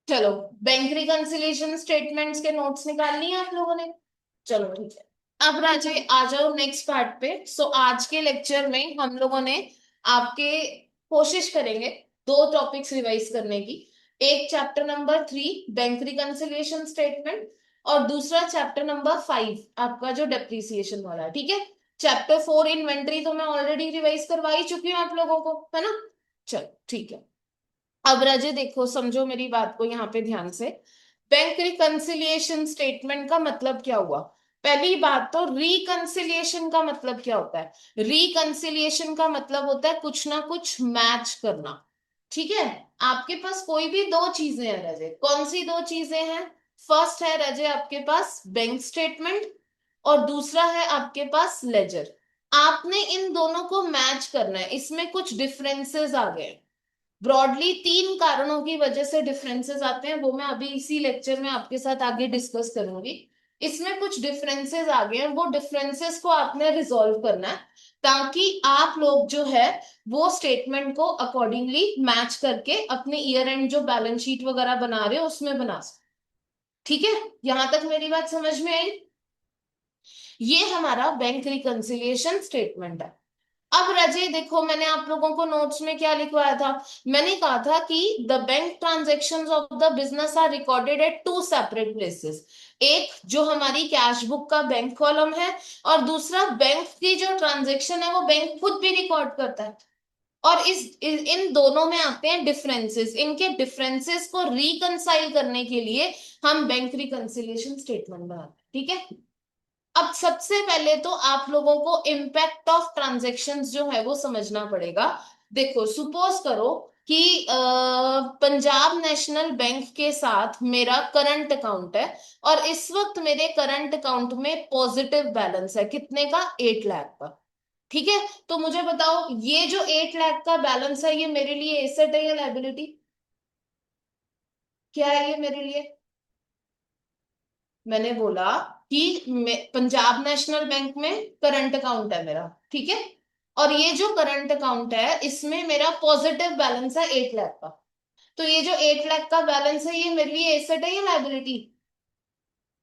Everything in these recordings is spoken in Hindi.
चलो, बैंक रिकंसिलिएशन स्टेटमेंट्स के नोट्स निकाल लिए आप लोगों ने। चलो ठीक है। अब राजे आ जाओ नेक्स्ट पार्ट पे। सो आज के लेक्चर में हम लोगों ने आपके कोशिश करेंगे दो टॉपिक्स रिवाइज करने की। एक chapter number 3 bank reconciliation statement, और दूसरा चैप्टर नंबर 5 आपका जो डेप्रिसिएशन वाला है, ठीक है। चैप्टर 4 इन्वेंट्री तो मैं ऑलरेडी रिवाइज करवा ही चुकी हूँ आप लोगों को, है ना। चलो ठीक है। अब राजे देखो, समझो मेरी बात को यहाँ पे ध्यान से। बैंक रिकंसिलिएशन स्टेटमेंट का मतलब क्या हुआ। पहली बात तो रिकंसिलिएशन का मतलब क्या होता है। रिकंसिलिएशन का मतलब होता है कुछ ना कुछ मैच करना। ठीक है। आपके पास कोई भी दो चीजें हैं रजे, कौन सी दो चीजें हैं। फर्स्ट है रजे आपके पास बैंक स्टेटमेंट, और दूसरा है आपके पास लेजर। आपने इन दोनों को मैच करना है, इसमें कुछ डिफरेंसेस आ गए। ब्रॉडली तीन कारणों की वजह से डिफरेंसेस आते हैं, वो मैं अभी इसी लेक्चर में आपके साथ आगे डिस्कस करूंगी। इसमें कुछ डिफरेंसेस आ गए हैं, वो डिफरेंसेस को आपने रिजॉल्व करना है, ताकि आप लोग जो है वो स्टेटमेंट को अकॉर्डिंगली मैच करके अपने ईयर एंड जो बैलेंस शीट वगैरह बना रहे हो उसमें बना सकते। ठीक है। यहां तक मेरी बात समझ में आई। ये हमारा बैंक रिकंसिलिएशन स्टेटमेंट है। अब रजे देखो, मैंने आप लोगों को नोट्स में क्या लिखवाया था। मैंने कहा था कि the bank transactions of the business are recorded at two separate places. एक जो हमारी कैश बुक का बैंक कॉलम है, और दूसरा बैंक की जो ट्रांजेक्शन है वो बैंक खुद भी रिकॉर्ड करता है। और इन दोनों में आते हैं डिफरेंसेस, इनके डिफरेंसेस को रिकंसाइल करने के लिए हम बैंक रिकंसिलिएशन स्टेटमेंट बनाते हैं, ठीक है। अब सबसे पहले तो आप लोगों को इम्पैक्ट ऑफ ट्रांजैक्शंस जो है वो समझना पड़ेगा। देखो, सुपोज करो कि पंजाब नेशनल बैंक के साथ मेरा करंट अकाउंट है, और इस वक्त मेरे करंट अकाउंट में पॉजिटिव बैलेंस है, कितने का, 8 लाख का। ठीक है। तो मुझे बताओ, ये जो 8 लाख का बैलेंस है ये मेरे लिए एसेट है या लाइबिलिटी। क्या है ये मेरे लिए। मैंने बोला कि पंजाब नेशनल बैंक में करंट अकाउंट है मेरा, ठीक है। और ये जो करंट अकाउंट है इसमें मेरा पॉजिटिव बैलेंस है 8 लाख का। तो ये जो 8 लाख का बैलेंस है ये मेरे लिए एसेट है या लाइबिलिटी।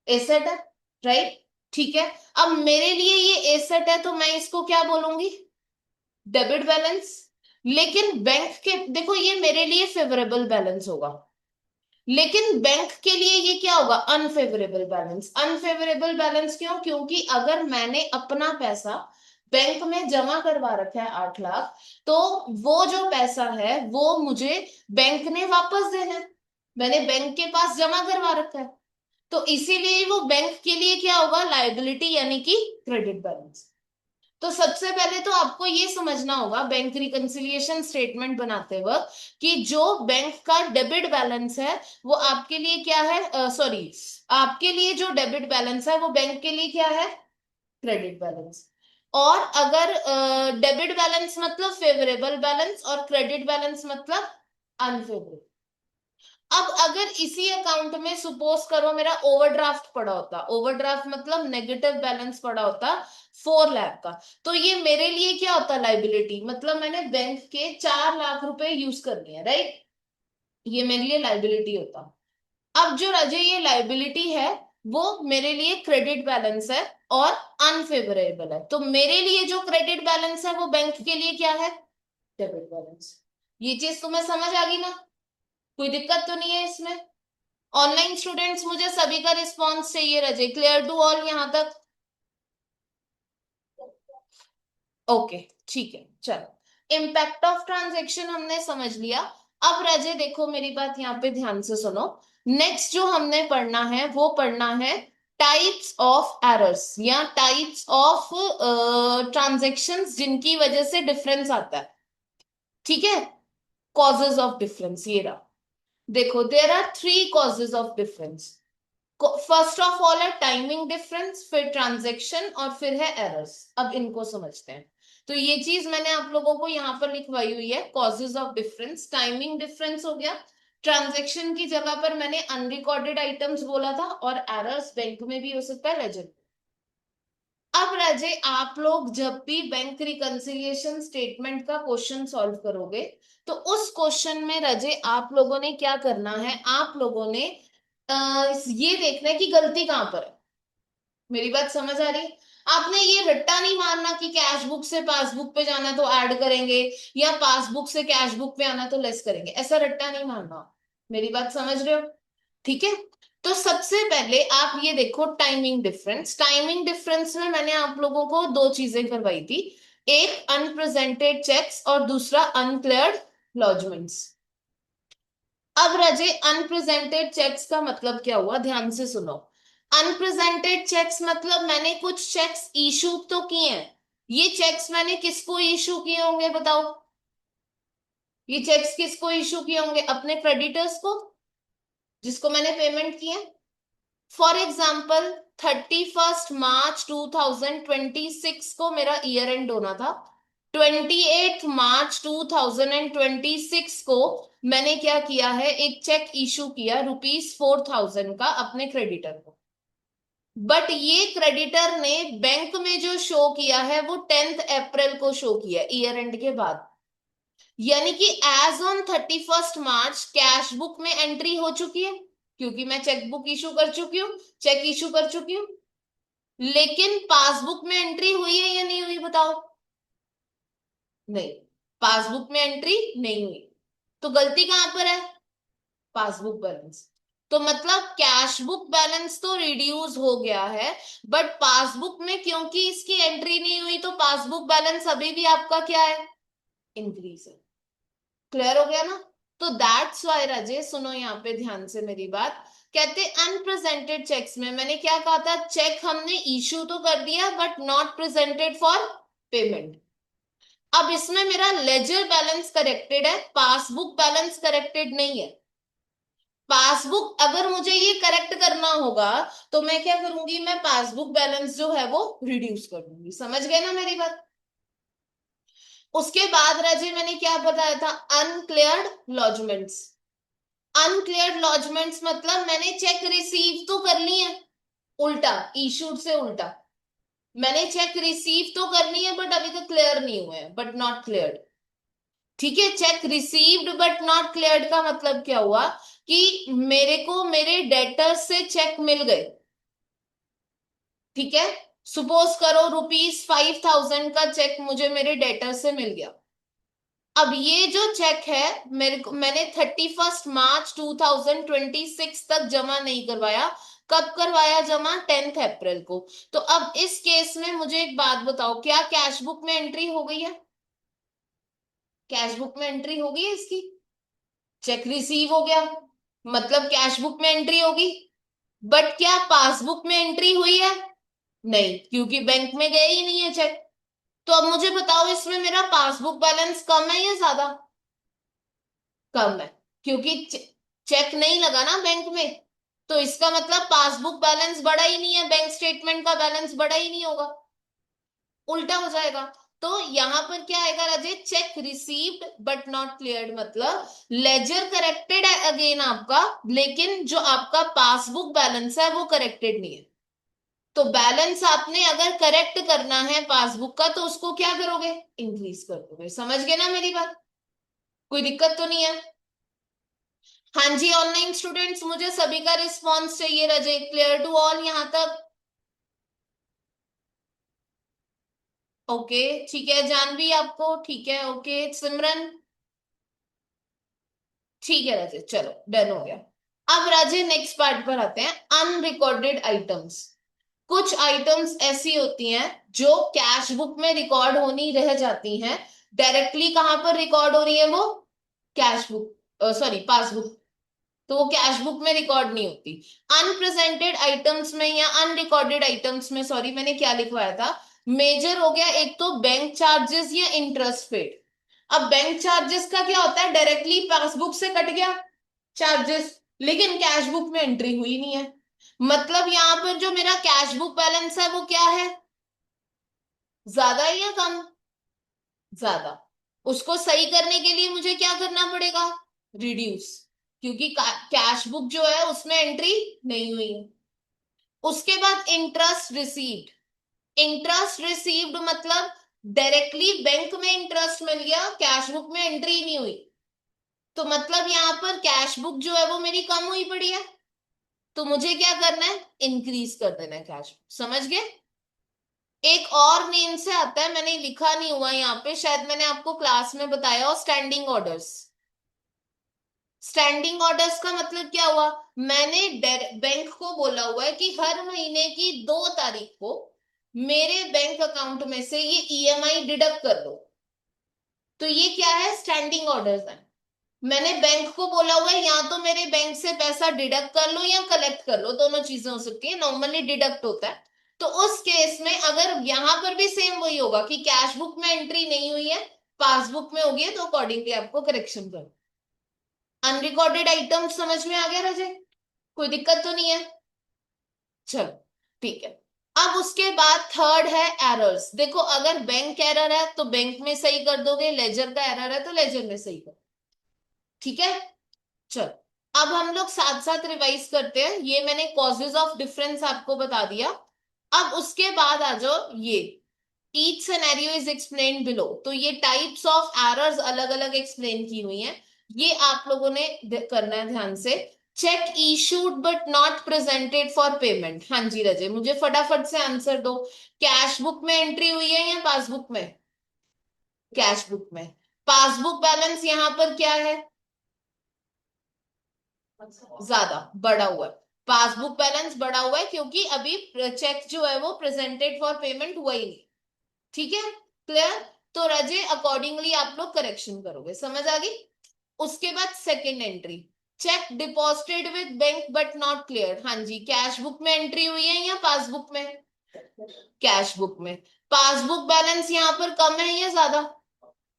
एसेट है, राइट। ठीक है। अब मेरे लिए ये एसेट है तो मैं इसको क्या बोलूंगी, डेबिट बैलेंस। लेकिन बैंक के देखो, ये मेरे लिए फेवरेबल बैलेंस होगा, लेकिन बैंक के लिए ये क्या होगा, अनफेवरेबल बैलेंस। अनफेवरेबल बैलेंस क्यों, क्योंकि अगर मैंने अपना पैसा बैंक में जमा करवा रखा है 8 लाख, तो वो जो पैसा है वो मुझे बैंक ने वापस देना है। मैंने बैंक के पास जमा करवा रखा है, तो इसीलिए वो बैंक के लिए क्या होगा, लायबिलिटी यानी कि क्रेडिट बैलेंस। तो सबसे पहले तो आपको ये समझना होगा बैंक रिकंसिलिएशन स्टेटमेंट बनाते वक्त कि जो बैंक का डेबिट बैलेंस है वो आपके लिए क्या है, सॉरी, आपके लिए जो डेबिट बैलेंस है वो बैंक के लिए क्या है, क्रेडिट बैलेंस। और अगर डेबिट बैलेंस मतलब फेवरेबल बैलेंस और क्रेडिट बैलेंस मतलब अनफेवरेबल। अब अगर इसी अकाउंट में सुपोज करो मेरा ओवरड्राफ्ट पड़ा होता, ओवरड्राफ्ट मतलब नेगेटिव बैलेंस पड़ा होता 4 लाख का, तो ये मेरे लिए क्या होता, लाइबिलिटी। मतलब मैंने बैंक के 4 लाख रुपए यूज कर लिए, राइट। ये मेरे लिए लाइबिलिटी होता। अब जो राजे ये लाइबिलिटी है वो मेरे लिए क्रेडिट बैलेंस है और अनफेवरेबल है, तो मेरे लिए जो क्रेडिट बैलेंस है वो बैंक के लिए क्या है, डेबिट बैलेंस। ये चीज तुम्हें समझ आ गई ना, कोई दिक्कत तो नहीं है इसमें। ऑनलाइन स्टूडेंट्स मुझे सभी का रिस्पांस चाहिए रजे, क्लियर टू ऑल यहां तक। ओके, ठीक है। चलो, इम्पैक्ट ऑफ ट्रांजैक्शन हमने समझ लिया। अब रजे देखो, मेरी बात यहाँ पे ध्यान से सुनो। नेक्स्ट जो हमने पढ़ना है वो पढ़ना है टाइप्स ऑफ एरर्स, या टाइप्स ऑफ ट्रांजैक्शंस जिनकी वजह से डिफरेंस आता है, ठीक है। कॉजेज ऑफ डिफरेंस ये रहा। देखो, there are 3 causes of difference. First of all है टाइमिंग डिफरेंस, फिर ट्रांजैक्शन, और फिर है एरर्स। अब इनको समझते हैं। तो ये चीज मैंने आप लोगों को यहाँ पर लिखवाई हुई है, causes of difference. Timing difference हो गया, ट्रांजैक्शन की जगह पर मैंने अनरिकॉर्डेड आइटम्स बोला था, और एरर्स बैंक में भी हो सकता है, लेजर। अब राजे, आप लोग जब भी बैंक रिकंसिलिएशन स्टेटमेंट का क्वेश्चन सॉल्व करोगे, तो उस क्वेश्चन में राजे आप लोगों ने क्या करना है, आप लोगों ने ये देखना है कि गलती कहां पर है। मेरी बात समझ आ रही है? आपने ये रट्टा नहीं मारना कि कैश बुक से पासबुक पे जाना तो ऐड करेंगे, या पासबुक से कैश बुक पे आना तो लेस करेंगे, ऐसा रट्टा नहीं मारना। मेरी बात समझ रहे हो? ठीक है। तो सबसे पहले आप ये देखो, टाइमिंग डिफरेंस। टाइमिंग डिफरेंस में मैंने आप लोगों को दो चीजें करवाई थी, एक अनप्रेजेंटेड चेक्स और दूसरा अनक्लियर्ड लॉजमेंट्स। अब रजे, अनप्रेजेंटेड चेक्स का मतलब क्या हुआ, ध्यान से सुनो। अनप्रेजेंटेड चेक्स मतलब मैंने कुछ चेक्स इशू तो किए हैं। ये चेक्स मैंने किसको इशू किए होंगे बताओ? ये चेक्स किसको इशू किए होंगे? अपने क्रेडिटर्स को, जिसको मैंने पेमेंट किया। फॉर एग्जाम्पल, 31 मार्च 2026 को मेरा ईयर एंड होना था। 28 मार्च 2026 को मैंने क्या किया है, एक चेक इशू किया ₹4000 का अपने क्रेडिटर को। बट ये क्रेडिटर ने बैंक में जो शो किया है वो 10 अप्रैल को शो किया, ईयर एंड के बाद। यानी कि as on 31 March cash book में एंट्री हो चुकी है, क्योंकि मैं चेक बुक इशू कर चुकी हूँ, चेक इशू कर चुकी हूँ। लेकिन पासबुक में एंट्री हुई है या नहीं हुई बताओ? नहीं, पासबुक में एंट्री नहीं हुई। तो गलती कहां पर है? Passbook balance. तो मतलब कैश बुक बैलेंस तो रिड्यूस हो गया है, बट पासबुक में क्योंकि इसकी एंट्री नहीं हुई, तो पासबुक बैलेंस अभी भी आपका क्या है, इंक्रीज है। क्लियर हो गया ना? तो दैट्स वाई राजे, सुनो यहाँ पे ध्यान से मेरी बात। कहते अनप्रेजेंटेड चेक्स में मैंने क्या कहा था, चेक हमने इशू तो कर दिया but not presented for payment. अब इसमें मेरा लेजर बैलेंस करेक्टेड है, पासबुक बैलेंस करेक्टेड नहीं है। पासबुक अगर मुझे ये करेक्ट करना होगा, तो मैं क्या करूंगी, मैं पासबुक बैलेंस जो है वो रिड्यूस कर दूंगी। समझ गए ना मेरी बात? उसके बाद राजे मैंने क्या बताया था, अनक्लियर्ड लॉजमेंट्स। अनक्लियर्ड लॉजमेंट्स मतलब मैंने चेक रिसीव तो कर ली है, उल्टा, इशूड से उल्टा। मैंने चेक रिसीव तो करनी है बट अभी तक क्लियर नहीं हुए हैं, बट नॉट क्लियर्ड। ठीक है, check received but not cleared का मतलब क्या हुआ, कि मेरे को मेरे डेटर से चेक मिल गए। ठीक है, सपोज करो ₹5000 का चेक मुझे मेरे डेटर से मिल गया। अब ये जो चेक है, मेरे को मैंने 31 मार्च 2026 तक जमा नहीं करवाया। कब करवाया जमा? 10 अप्रैल को। तो अब इस केस में मुझे एक बात बताओ, क्या कैश बुक में एंट्री हो गई है? कैश बुक में एंट्री हो गई है इसकी? चेक रिसीव हो गया, मतलब कैश बुक में एंट्री होगी। बट क्या पासबुक में एंट्री हुई है? नहीं, क्योंकि बैंक में गए ही नहीं है चेक। तो अब मुझे बताओ, इसमें मेरा पासबुक बैलेंस कम है या ज्यादा? कम है, क्योंकि चेक नहीं लगा ना बैंक में। तो इसका मतलब पासबुक बैलेंस बढ़ा ही नहीं है, बैंक स्टेटमेंट का बैलेंस बढ़ा ही नहीं होगा, उल्टा हो जाएगा। तो यहां पर क्या आएगा Raje, cheque received but not cleared, मतलब लेजर करेक्टेड है अगेन आपका, लेकिन जो आपका पासबुक बैलेंस है वो करेक्टेड नहीं है। तो बैलेंस आपने अगर करेक्ट करना है पासबुक का, तो उसको क्या करोगे, इंक्रीज कर दोगे। समझ गए ना मेरी बात? कोई दिक्कत तो नहीं है? हाँ जी, ऑनलाइन स्टूडेंट्स, मुझे सभी का रिस्पॉन्स चाहिए रजे, क्लियर टू ऑल यहां तक? ओके, ठीक है, जानवी आपको ठीक है, ओके, सिमरन ठीक है राजे, चलो डन हो गया। अब राजे नेक्स्ट पार्ट पर आते हैं, अनरिकॉर्डेड आइटम्स। कुछ आइटम्स ऐसी होती हैं जो कैश बुक में रिकॉर्ड होनी रह जाती हैं, डायरेक्टली कहां पर रिकॉर्ड हो रही है वो, कैश बुक, सॉरी पासबुक। तो वो कैश बुक में रिकॉर्ड नहीं होती। अनप्रेजेंटेड आइटम्स में या अनरिकॉर्डेड आइटम्स में, सॉरी मैंने क्या लिखवाया था, मेजर हो गया एक तो बैंक चार्जेस या इंटरेस्ट पेड। अब बैंक चार्जेस का क्या होता है, डायरेक्टली पासबुक से कट गया चार्जेस, लेकिन कैश बुक में एंट्री हुई नहीं है। मतलब यहां पर जो मेरा कैश बुक बैलेंस है वो क्या है, ज्यादा है या कम? ज्यादा। उसको सही करने के लिए मुझे क्या करना पड़ेगा, रिड्यूस, क्योंकि कैश बुक जो है उसमें एंट्री नहीं हुई है। उसके बाद इंटरेस्ट रिसीव्ड। इंटरेस्ट रिसीव्ड मतलब डायरेक्टली बैंक में इंटरेस्ट मिल गया, कैश बुक में एंट्री नहीं हुई, तो मतलब यहाँ पर कैश बुक जो है वो मेरी कम हुई पड़ी है, तो मुझे क्या करना है, इंक्रीज कर देना है कैश बुक। समझ गए? एक और नेम से आता है, मैंने लिखा नहीं हुआ यहाँ पे, शायद मैंने आपको क्लास में बताया हो, स्टैंडिंग ऑर्डर्स। स्टैंडिंग ऑर्डर्स का मतलब क्या हुआ, मैंने बैंक को बोला हुआ है कि हर महीने की 2 तारीख को मेरे बैंक अकाउंट में से ये ईएमआई डिडक्ट कर दो, तो ये क्या है, स्टैंडिंग ऑर्डर्स है। मैंने बैंक को बोला हुआ है या तो मेरे बैंक से पैसा डिडक्ट कर लो या कलेक्ट कर लो, दोनों चीजें हो सकती है, नॉर्मली डिडक्ट होता है। तो उस केस में अगर यहां पर भी सेम वही होगा कि कैश बुक में एंट्री नहीं हुई है, पासबुक में होगी है, तो अकॉर्डिंगली आपको करेक्शन कर। अनरिकॉर्डेड आइटम समझ में आ गया राजे? कोई दिक्कत तो नहीं है? चलो ठीक है। अब उसके बाद थर्ड है एरर्स। देखो अगर बैंक एरर है तो बैंक में सही कर दोगे, लेजर का एरर है तो लेजर में सही कर। ठीक है, चलो अब हम लोग साथ साथ रिवाइज करते हैं। ये मैंने कॉजेज ऑफ डिफरेंस आपको बता दिया। अब उसके बाद आ जाओ, ये each scenario is explained below, तो ये टाइप्स ऑफ एरर्स अलग अलग एक्सप्लेन की हुई हैं, ये आप लोगों ने करना है ध्यान से। Check issued but not presented for payment, हाँ जी रजय मुझे फटाफट से आंसर दो, कैश बुक में एंट्री हुई है या पासबुक में? कैश बुक में। पासबुक बैलेंस यहाँ पर क्या है, ज्यादा बढ़ा हुआ है। पासबुक बैलेंस बढ़ा हुआ है क्योंकि अभी चेक जो है वो प्रेजेंटेड फॉर पेमेंट हुआ ही नहीं। ठीक है, क्लियर? तो रजे अकॉर्डिंगली आप लोग करेक्शन करोगे, समझ आ गई? उसके बाद second entry, check deposited with bank but not clear, हाँ जी कैश बुक में एंट्री हुई है या पासबुक में? कैश बुक में। पासबुक बैलेंस यहाँ पर कम है या ज्यादा?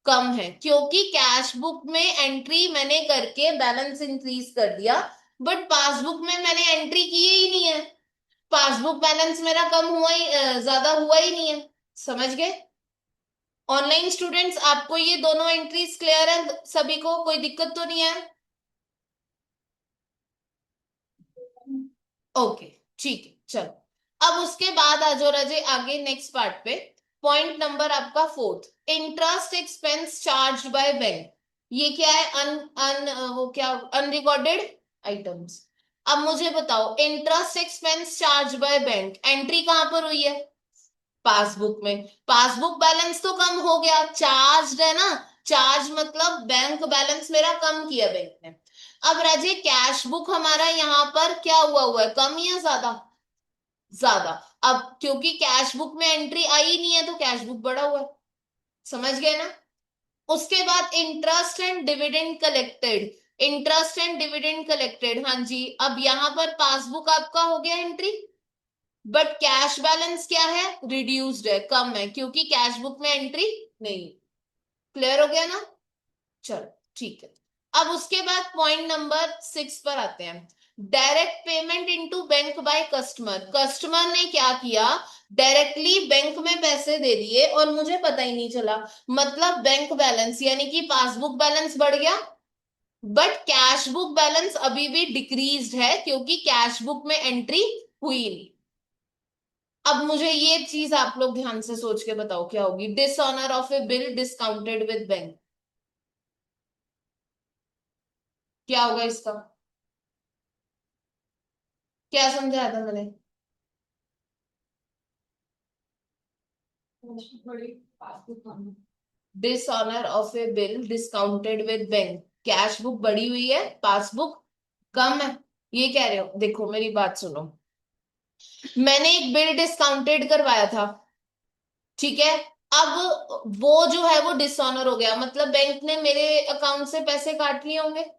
कम है, क्योंकि कैश बुक में एंट्री मैंने करके बैलेंस इंक्रीज कर दिया, बट पासबुक में मैंने एंट्री की ही नहीं है, पासबुक बैलेंस मेरा कम हुआ ही, ज्यादा हुआ ही नहीं है। समझ गए? ऑनलाइन स्टूडेंट्स आपको ये दोनों एंट्रीज क्लियर है सभी को, कोई दिक्कत तो नहीं है? ओके ठीक है, चलो अब उसके बाद आ जाओ राजे आगे नेक्स्ट पार्ट पे। पॉइंट नंबर आपका fourth, interest expense charge by bank. ये क्या है, अन अन वो क्या, अनरिकॉर्डेड आइटम्स। अब मुझे बताओ, interest expense charge by bank entry कहां पर हुई है? पासबुक में। पासबुक बैलेंस तो कम हो गया, चार्ज है ना, चार्ज मतलब बैंक बैलेंस मेरा कम किया बैंक ने। अब राजे कैश बुक हमारा यहाँ पर क्या हुआ हुआ है, कम या ज्यादा? ज्यादा। अब क्योंकि कैश बुक में एंट्री आई नहीं है तो कैश बुक बढ़ा हुआ है। समझ गए ना? उसके बाद interest and dividend collected, interest and dividend collected, हाँ जी अब यहाँ पर पासबुक आपका हो गया एंट्री, बट कैश बैलेंस क्या है, रिड्यूस्ड है, कम है, क्योंकि कैश बुक में एंट्री नहीं। क्लियर हो गया ना? चलो ठीक है। अब उसके बाद पॉइंट नंबर 6 पर आते हैं, direct payment into bank by customer. Customer ने क्या किया, डायरेक्टली बैंक में पैसे दे दिए और मुझे पता ही नहीं चला, मतलब बैंक बैलेंस यानी कि पासबुक बैलेंस बढ़ गया, बट कैश बुक बैलेंस अभी भी डिक्रीज्ड है क्योंकि कैश बुक में एंट्री हुई नहीं। अब मुझे ये चीज आप लोग ध्यान से सोच के बताओ क्या होगी, dishonour of A bill discounted with bank, क्या होगा इसका? क्या समझाया था मैंने? Dishonour of A bill discounted with bank, cash book बढ़ी हुई है, पासबुक कम है, ये कह रहे हो? देखो मेरी बात सुनो, मैंने एक बिल डिस्काउंटेड करवाया था, ठीक है, अब वो जो है वो डिसऑनर हो गया, मतलब बैंक ने मेरे अकाउंट से पैसे काट लिए होंगे।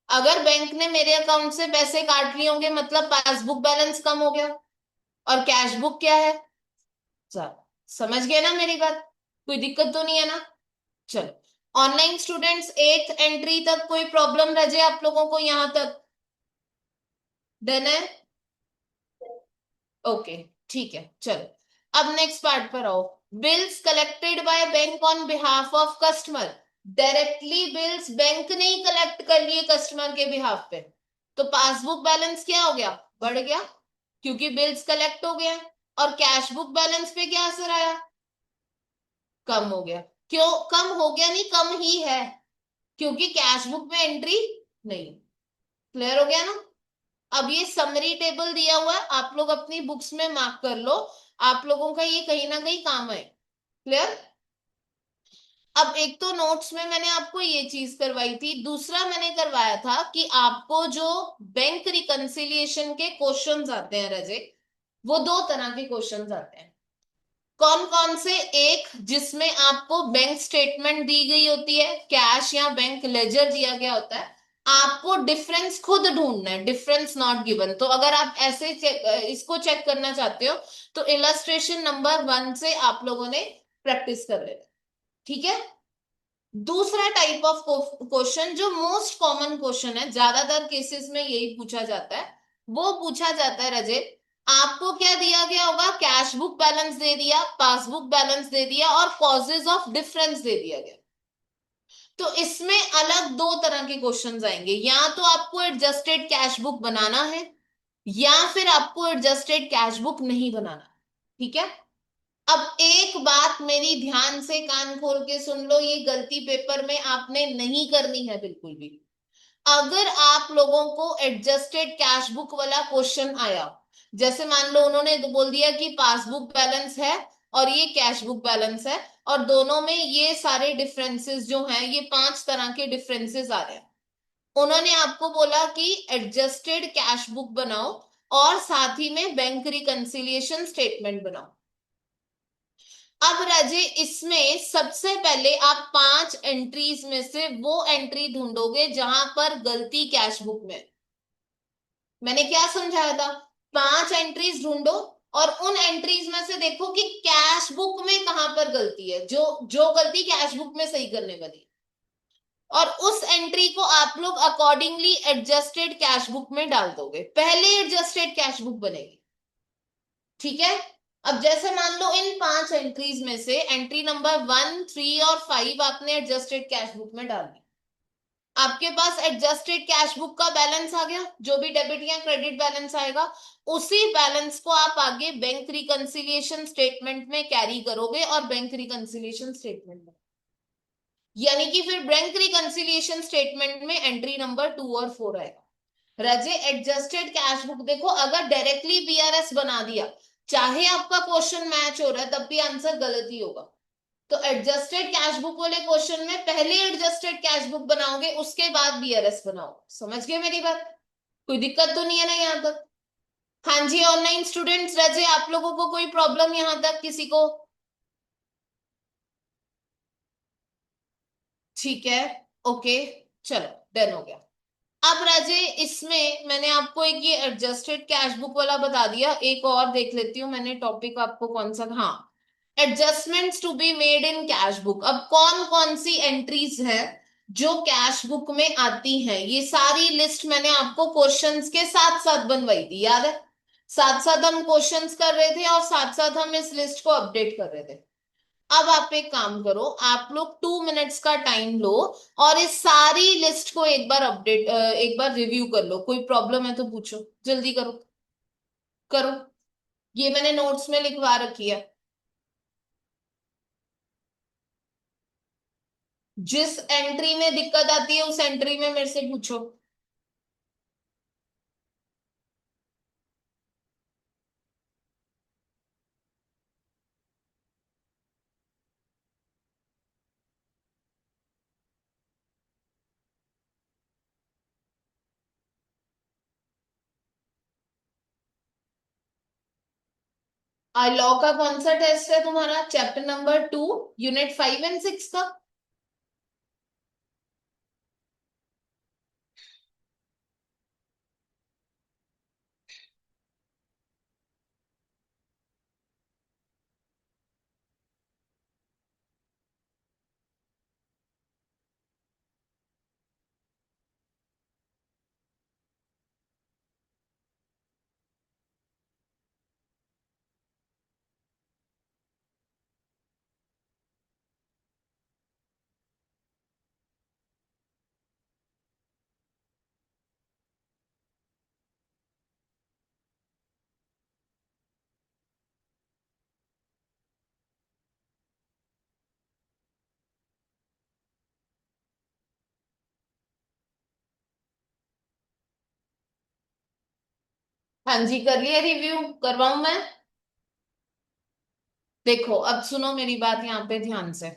अगर बैंक ने मेरे अकाउंट से पैसे काट लिए होंगे मतलब पासबुक बैलेंस कम हो गया, और कैश बुक क्या है, चलो समझ गए ना मेरी बात? कोई दिक्कत तो नहीं है ना? चलो ऑनलाइन स्टूडेंट्स एट एंट्री तक कोई प्रॉब्लम रह जाए आप लोगों को यहां तक? डन है? ओके ठीक है, चलो अब नेक्स्ट पार्ट पर आओ। Bills collected by bank on behalf of customer, directly bills bank ने ही कलेक्ट कर लिए कस्टमर के बिहाफ पे, तो पासबुक बैलेंस क्या हो गया, बढ़ गया, क्योंकि बिल्स कलेक्ट हो गया। और कैश बुक बैलेंस पे क्या असर आया? कम हो गया। क्यों कम हो गया? नहीं, कम ही है, क्योंकि कैश बुक में एंट्री नहीं। क्लियर हो गया ना? अब ये समरी टेबल दिया हुआ है, आप लोग अपनी बुक्स में मार्क कर लो, आप लोगों का ये कहीं ना कहीं काम है। क्लियर? अब एक तो नोट्स में मैंने आपको ये चीज करवाई थी, दूसरा मैंने करवाया था कि आपको जो बैंक रिकंसिलिएशन के क्वेश्चंस आते हैं रजे, वो दो तरह के क्वेश्चंस आते हैं। कौन कौन से? एक जिसमें आपको बैंक स्टेटमेंट दी गई होती है, कैश या बैंक लेजर दिया गया होता है, आपको डिफरेंस खुद ढूंढना है, डिफरेंस नॉट गिवन। तो अगर आप ऐसे इसको चेक करना चाहते हो तो इलस्ट्रेशन नंबर 1 से आप लोगों ने प्रैक्टिस कर लेना। ठीक है? दूसरा टाइप ऑफ क्वेश्चन जो मोस्ट कॉमन क्वेश्चन है, ज्यादातर केसेस में यही पूछा जाता है, वो पूछा जाता है रजित, आपको क्या दिया गया होगा? कैश बुक बैलेंस दे दिया, पासबुक बैलेंस दे दिया, और कॉजेज ऑफ डिफरेंस दे दिया गया। तो इसमें अलग दो तरह के क्वेश्चंस आएंगे, या तो आपको एडजस्टेड कैश बुक बनाना है, या फिर आपको एडजस्टेड कैश बुक नहीं बनाना। ठीक है? अब एक बात मेरी ध्यान से कान खोल के सुन लो, ये गलती पेपर में आपने नहीं करनी है बिल्कुल भी। अगर आप लोगों को एडजस्टेड कैश बुक वाला क्वेश्चन आया, जैसे मान लो उन्होंने बोल दिया कि पासबुक बैलेंस है और ये कैश बुक बैलेंस है, और दोनों में ये सारे डिफरेंसेस जो हैं, ये 5 तरह के डिफरेंसेस आ रहे हैं, उन्होंने आपको बोला कि एडजस्टेड कैश बुक बनाओ और साथ ही में बैंक रिकंसिलिएशन स्टेटमेंट बनाओ। अब राजे, इसमें सबसे पहले आप 5 एंट्रीज में से वो एंट्री ढूंढोगे जहां पर गलती कैश बुक में है। मैंने क्या समझाया था? 5 एंट्रीज ढूंढो और उन एंट्रीज में से देखो कि कैश बुक में कहां पर गलती है, जो जो गलती कैश बुक में सही करने वाली, और उस एंट्री को आप लोग अकॉर्डिंगली एडजस्टेड कैश बुक में डाल दोगे, पहले एडजस्टेड कैश बुक बनेगी। ठीक है? अब जैसे मान लो इन 5 एंट्रीज में से एंट्री नंबर 1, 3 और 5 आपने एडजस्टेड कैश बुक में डाल दी, आपके पास एडजस्टेड कैश बुक का बैलेंस आ गया, जो भी डेबिट या क्रेडिट बैलेंस आएगा, उसी बैलेंस को आप आगे बैंक रिकंसिलिएशन स्टेटमेंट में कैरी करोगे और बैंक रिकंसिलिएशन स्टेटमेंट में, यानी कि फिर बैंक रिकंसिलिएशन स्टेटमेंट में एंट्री नंबर 2 और 4 आएगा। रजे, एडजस्टेड कैश बुक देखो, अगर डायरेक्टली बीआरएस बना दिया, चाहे आपका क्वेश्चन मैच हो रहा है तब भी आंसर गलत ही होगा। तो एडजस्टेड कैश बुक वाले क्वेश्चन में पहले एडजस्टेड कैश बुक बनाओगे, उसके बाद बीआरएस बनाओ। समझ गए मेरी बात? कोई दिक्कत तो नहीं है ना यहाँ तक? हाँ जी, ऑनलाइन स्टूडेंट्स रजे, आप लोगों को कोई प्रॉब्लम यहाँ तक किसी को? ठीक है, ओके, चलो, डन हो गया। अब राजे, इसमें मैंने आपको एक ये एडजस्टेड कैश बुक वाला बता दिया, एक और देख लेती हूँ मैंने टॉपिक आपको कौन सा, हाँ, adjustments to be made in cash book. अब कौन कौन सी एंट्रीज है जो कैश बुक में आती हैं, ये सारी लिस्ट मैंने आपको क्वेश्चंस के साथ साथ बनवाई थी, याद है? साथ साथ हम क्वेश्चंस कर रहे थे और साथ साथ हम इस लिस्ट को अपडेट कर रहे थे। अब आप एक काम करो, आप लोग 2 मिनट्स का टाइम लो और इस सारी लिस्ट को एक बार अपडेट, एक बार रिव्यू कर लो, कोई प्रॉब्लम है तो पूछो, जल्दी करो, करो। ये मैंने नोट्स में लिखवा रखी है। जिस एंट्री में दिक्कत आती है उस एंट्री में मेरे से पूछो। लॉ का कौन सा टेस्ट है तुम्हारा? चैप्टर नंबर 2, यूनिट 5 एंड 6 का? हाँ जी, कर लिया रिव्यू, करवाऊं मैं? देखो अब सुनो मेरी बात यहाँ पे ध्यान से।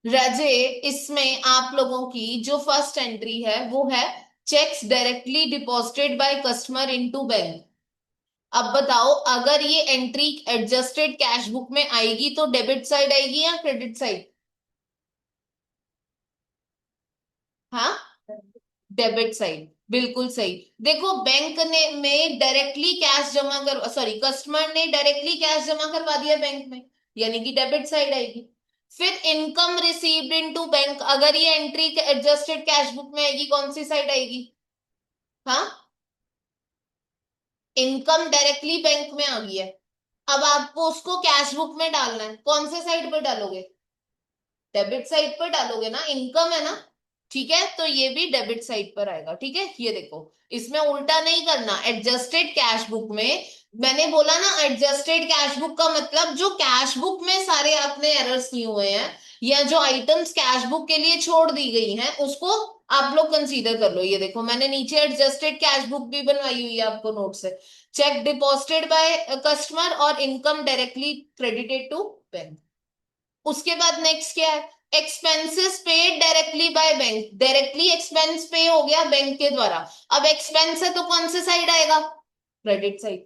रजे, इसमें आप लोगों की जो फर्स्ट एंट्री है वो है cheques directly deposited by customer into bank. अब बताओ, अगर ये एंट्री एडजस्टेड कैश बुक में आएगी तो डेबिट साइड आएगी या क्रेडिट साइड? हाँ, डेबिट साइड, बिल्कुल सही। देखो बैंक ने में डायरेक्टली कैश जमा कर, सॉरी, कस्टमर ने डायरेक्टली कैश जमा करवा दिया बैंक में, यानी कि डेबिट साइड आएगी। फिर इनकम रिसीव्ड इनटू बैंक, अगर ये एंट्री एडजस्टेड कैश बुक में आएगी कौन सी साइड आएगी? हाँ, इनकम डायरेक्टली बैंक में आ गई है, अब आपको उसको कैश बुक में डालना है, कौन से साइड पर डालोगे? डेबिट साइड पर डालोगे ना, इनकम है ना। ठीक है, तो ये भी डेबिट साइड पर आएगा। ठीक है, ये देखो, इसमें उल्टा नहीं करना। एडजस्टेड कैश बुक में, मैंने बोला ना, एडजस्टेड कैश बुक का मतलब जो कैश बुक में सारे आपने एरर्स किए हुए हैं या जो आइटम्स कैश बुक के लिए छोड़ दी गई हैं उसको आप लोग कंसीडर कर लो। ये देखो, मैंने नीचे एडजस्टेड कैश बुक भी बनवाई हुई है आपको नोट से। चेक डिपॉजिटेड बाय कस्टमर और income directly credited to bank. उसके बाद नेक्स्ट क्या है? Expenses paid directly by bank, directly expense pay हो गया बैंक के द्वारा। अब एक्सपेंस है तो कौन से साइड आएगा? Credit side.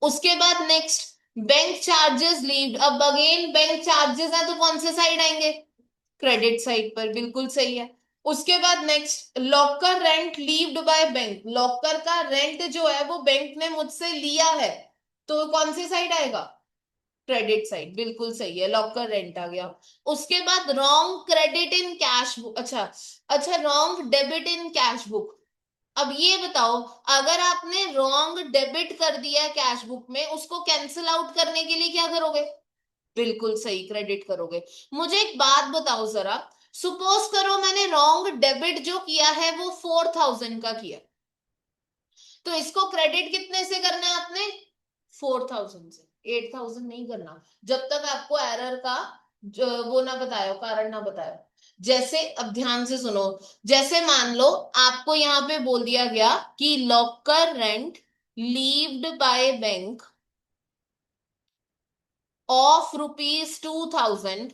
उसके बाद नेक्स्ट, बैंक चार्जेस लीव्ड, अब अगेन बैंक चार्जेस है तो कौन से साइड आएंगे? क्रेडिट साइड पर, बिल्कुल सही है। उसके बाद next, locker rent levied by bank, locker का रेंट जो है वो बैंक ने मुझसे लिया है, तो कौन सी साइड आएगा? क्रेडिट साइड, बिल्कुल सही है, लॉकर रेंट आ गया। उसके बाद wrong credit in cash book, अच्छा अच्छा, wrong debit in cash book. अब ये बताओ, अगर आपने रॉन्ग डेबिट कर दिया कैश बुक में, उसको कैंसिल आउट करने के लिए क्या करोगे? बिल्कुल सही, क्रेडिट करोगे। मुझे एक बात बताओ जरा, सुपोज करो मैंने रॉन्ग डेबिट जो किया है वो 4000 का किया, तो इसको क्रेडिट कितने से करना है आपने? 4000 से, 8000 नहीं करना, जब तक आपको एरर का वो ना बतायो, कारण ना बतायो। जैसे अब ध्यान से सुनो, जैसे मान लो आपको यहाँ पे बोल दिया गया कि locker rent levied by bank of ₹2000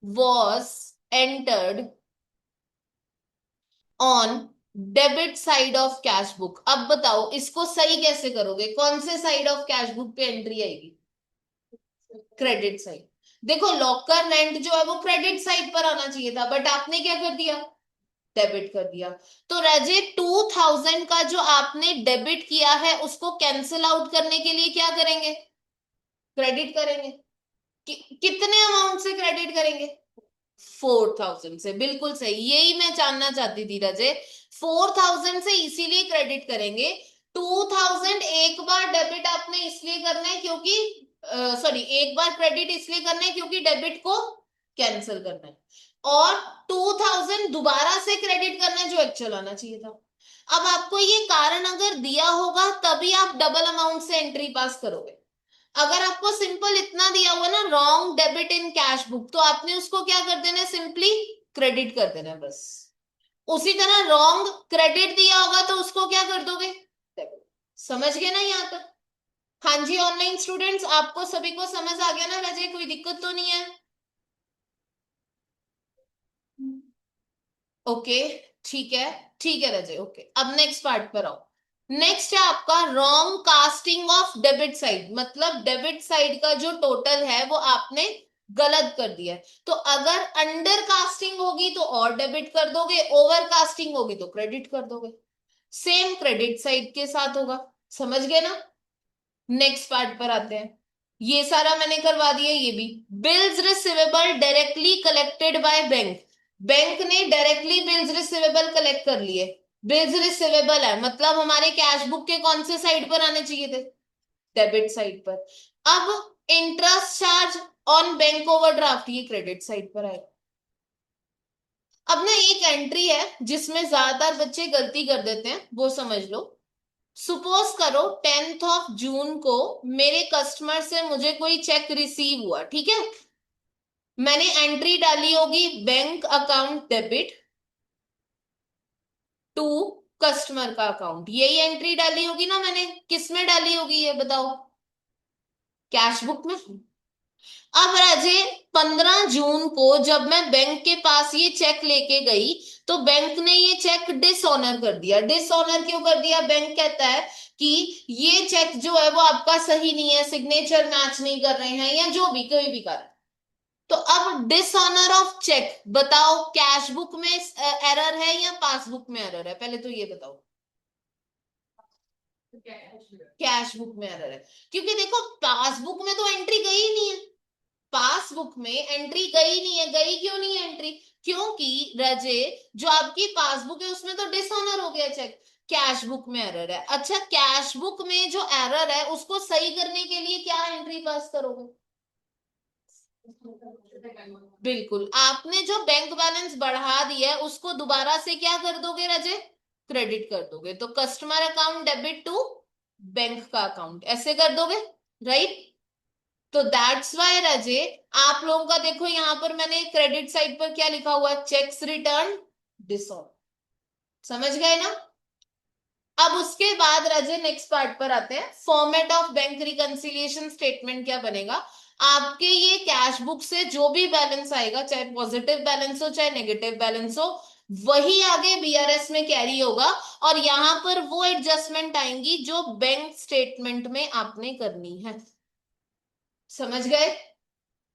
was entered on debit side of cash book. अब बताओ इसको सही कैसे करोगे, कौन से साइड ऑफ कैश बुक पे एंट्री आएगी? Credit side. देखो, लॉकर रेंट जो है वो क्रेडिट साइड पर आना चाहिए था, बट आपने क्या कर दिया? डेबिट कर दिया। तो राजे, 2000 का जो आपने डेबिट किया है उसको कैंसिल आउट करने के लिए क्या करेंगे? क्रेडिट करेंगे। कितने अमाउंट से क्रेडिट करेंगे? 4000 से, बिल्कुल सही, यही मैं जानना चाहती थी राजे। 4000 से इसीलिए क्रेडिट करेंगे। 2000 एक बार डेबिट आपने इसलिए करना है क्योंकि, सॉरी, एक बार क्रेडिट इसलिए करना है क्योंकि डेबिट को कैंसिल करना है, और 2000 दोबारा से क्रेडिट करना है जो एक्चुअल आना चाहिए था। अब आपको ये कारण अगर दिया होगा तभी आप डबल अमाउंट से एंट्री पास करोगे। अगर आपको सिंपल इतना दिया हुआ ना, wrong debit in cash book, तो आपने उसको क्या कर देना है? सिंपली क्रेडिट कर देना है बस। उसी तरह रॉन्ग क्रेडिट दिया होगा तो उसको क्या कर दोगे? Debit। समझ गए ना यहाँ तक? हाँ जी, ऑनलाइन स्टूडेंट्स, आपको सभी को समझ आ गया ना रजय? कोई दिक्कत तो नहीं है? ओके, ठीक है, ठीक है रजय, ओके। अब नेक्स्ट पार्ट पर आओ। नेक्स्ट है आपका wrong casting of debit side, मतलब डेबिट साइड का जो टोटल है वो आपने गलत कर दिया है। तो अगर अंडर कास्टिंग होगी तो और डेबिट कर दोगे, ओवर कास्टिंग होगी तो क्रेडिट कर दोगे। सेम क्रेडिट साइड के साथ होगा। समझ गए ना? नेक्स्ट पार्ट पर आते हैं। ये सारा मैंने करवा दिया, ये भी। Bills receivable directly collected by bank, bank ने डायरेक्टली बिल्स रिसीवेबल कलेक्ट कर लिए। बिल्स रिसीवेबल है मतलब हमारे कैश बुक के कौन से साइड पर आने चाहिए थे? डेबिट साइड पर। अब interest charge on bank overdraft, ये क्रेडिट साइड पर आएगा। अब ना एक एंट्री है जिसमें ज्यादातर बच्चे गलती कर देते हैं, वो समझ लो। सुपोज करो 10 जून को मेरे कस्टमर से मुझे कोई चेक रिसीव हुआ, ठीक है। मैंने एंट्री डाली होगी bank account debit to customer का अकाउंट, यही एंट्री डाली होगी ना मैंने, किस में डाली होगी ये बताओ? कैश बुक में। अब राजे 15 जून को जब मैं बैंक के पास ये चेक लेके गई तो बैंक ने ये चेक डिसऑनर कर दिया। डिसऑनर क्यों कर दिया? बैंक कहता है कि ये चेक जो है वो आपका सही नहीं है, सिग्नेचर मैच नहीं कर रहे हैं, या जो भी कोई भी कारण। तो अब डिसऑनर ऑफ चेक बताओ, कैश बुक में एरर है या पासबुक में एरर है? पहले तो ये बताओ। कैश बुक में एरर है, क्योंकि देखो पासबुक में तो एंट्री गई ही नहीं है। पासबुक में एंट्री गई नहीं है। गई क्यों नहीं है एंट्री? क्योंकि रजे जो आपकी पासबुक है उसमें तो डिसऑनर हो गया चेक। कैश बुक में एरर है। अच्छा, कैश बुक में जो एरर है उसको सही करने के लिए क्या एंट्री पास करोगे? बिल्कुल, आपने जो बैंक बैलेंस बढ़ा दिया है उसको दोबारा से क्या कर दोगे रजे? क्रेडिट कर दोगे। तो customer account debit to bank का अकाउंट, ऐसे कर दोगे, राइट? तो दैट्स वाई राजे, आप लोगों का देखो यहां पर मैंने क्रेडिट साइड पर क्या लिखा हुआ है, चेक्स रिटर्न डिसऑर्डर। समझ गए ना? अब उसके बाद राजे नेक्स्ट पार्ट पर आते हैं, format of bank reconciliation statement क्या बनेगा। आपके ये कैश बुक से जो भी बैलेंस आएगा, चाहे पॉजिटिव बैलेंस हो चाहे नेगेटिव बैलेंस हो, वही आगे बीआरएस में कैरी होगा। और यहां पर वो एडजस्टमेंट आएंगी जो बैंक स्टेटमेंट में आपने करनी है। समझ गए?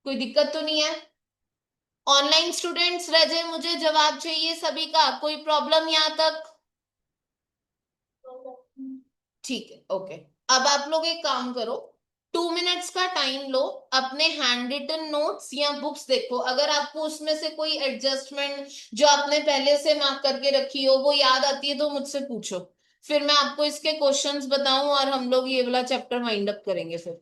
कोई दिक्कत तो नहीं है? ऑनलाइन स्टूडेंट्स रजे, मुझे जवाब चाहिए सभी का, कोई प्रॉब्लम यहां तक? ठीक है, ओके। अब आप लोग एक काम करो, 2 मिनट्स का टाइम लो, अपने हैंड रिटन नोट्स या बुक्स देखो, अगर आपको उसमें से कोई एडजस्टमेंट जो आपने पहले से मार्क करके रखी हो वो याद आती है तो मुझसे पूछो, फिर मैं आपको इसके क्वेश्चंस बताऊं और हम लोग ये वाला चैप्टर वाइंड अप करेंगे फिर।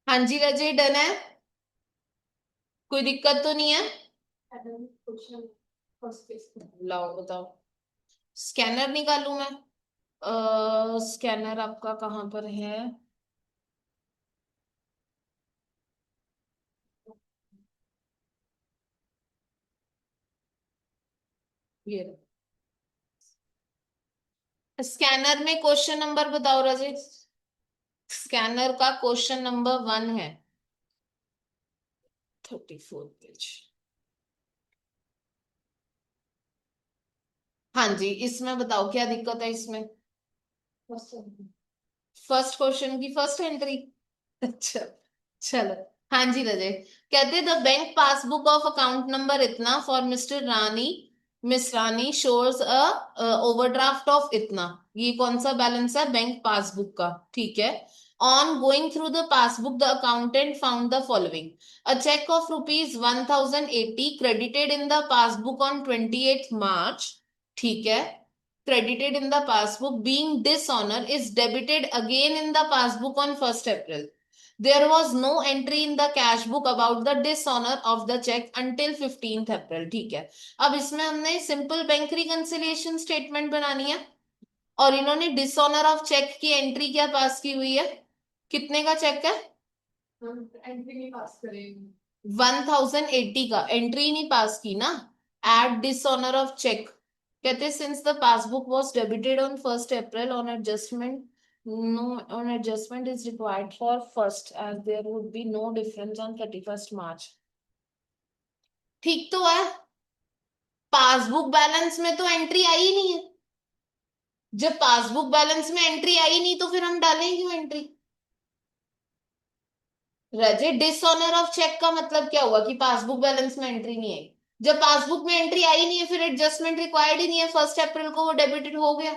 हाँ जी रजय, डन है? कोई दिक्कत तो नहीं है? लाओ बताओ। स्कैनर निकालूं मैं? स्कैनर आपका कहाँ पर है? ये स्कैनर में क्वेश्चन नंबर बताओ रजत। स्कैनर का क्वेश्चन नंबर 1 है, 34 पेज। हाँ जी, इसमें बताओ क्या दिक्कत है इसमें? फर्स्ट क्वेश्चन की फर्स्ट एंट्री। अच्छा, चलो। हाँ जी रजय, कहते the bank passbook of account number इतना for mister Rani, miss Rani शोर्स अ ओवरड्राफ्ट ऑफ इतना। ये कौन सा बैलेंस है? बैंक पासबुक का, ठीक है। On going through the passbook the accountant found the following, a cheque of rupees 1080 credited in the passbook on 28th March, ठीक है, credited in the passbook being dishonor is debited again in the passbook on 1st April. There was no entry in the cash book about the dishonour of the cheque until 15 April. ठीक है, अब इसमें हमने सिंपल बैंक रिकंसिलिएशन स्टेटमेंट बनानी है, और इन्होंने डिसऑनर ऑफ चेक की एंट्री क्या पास की हुई है, कितने का चेक है, एंट्री नहीं पास करेंगे। 1080 का एंट्री नहीं पास की ना, एट डिसऑनर ऑफ चेक। कहते since the passbook was debited on 1 April on adjustment, no on adjustment is required for first as there would be no difference on 31 March. ठीक तो है, पासबुक बैलेंस में तो एंट्री आई ही नहीं है। जब पासबुक बैलेंस में एंट्री आई नहीं तो फिर हम डालें क्यों entry. Raje dishonour of check का मतलब क्या हुआ कि पासबुक बैलेंस में एंट्री नहीं आई। जब पासबुक में एंट्री आई नहीं है फिर एडजस्टमेंट रिक्वायर्ड ही नहीं है, 1 अप्रैल को वो डेबिटेड हो गया।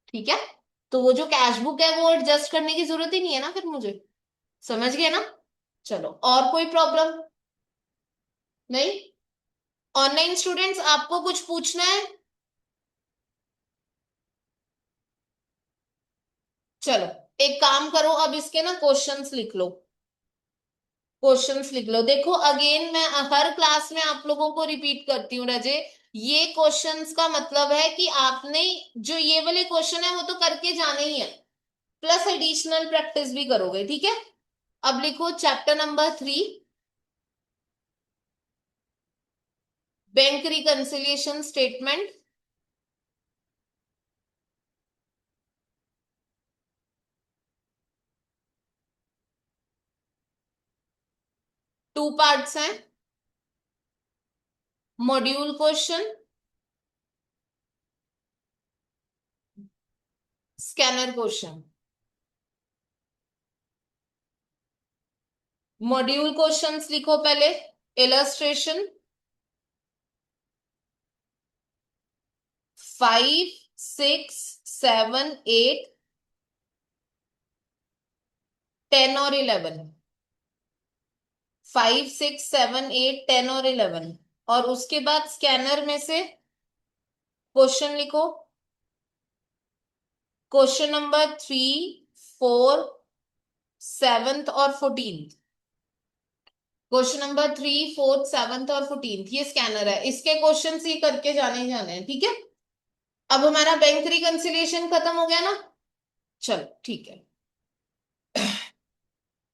ठीक है, तो वो जो कैश बुक है वो एडजस्ट करने की जरूरत ही नहीं है ना फिर मुझे। समझ गए ना। चलो, और कोई प्रॉब्लम नहीं। ऑनलाइन स्टूडेंट्स आपको कुछ पूछना है। चलो, एक काम करो, अब इसके ना क्वेश्चंस लिख लो। क्वेश्चंस लिख लो, देखो अगेन मैं हर क्लास में आप लोगों को रिपीट करती हूँ रजे, ये क्वेश्चंस का मतलब है कि आपने जो ये वाले क्वेश्चन है वो तो करके जाने ही है, प्लस एडिशनल प्रैक्टिस भी करोगे। ठीक है, अब लिखो chapter number 3, bank reconciliation statement. Two parts हैं, module question, scanner question. Module questions लिखो पहले, इलस्ट्रेशन 5, 6, 7, 8, 10 और 11। 5, 6, 7, 8, 10 और 11, और उसके बाद स्कैनर में से क्वेश्चन लिखो। क्वेश्चन नंबर 3, 4, 7th और 14th। Question number 3, 4th, 7th और 14th, ये स्कैनर है, इसके क्वेश्चन ही करके जाने ही जाने हैं। ठीक है, अब हमारा बैंक रिकंसिलिएशन खत्म हो गया ना। चलो ठीक है।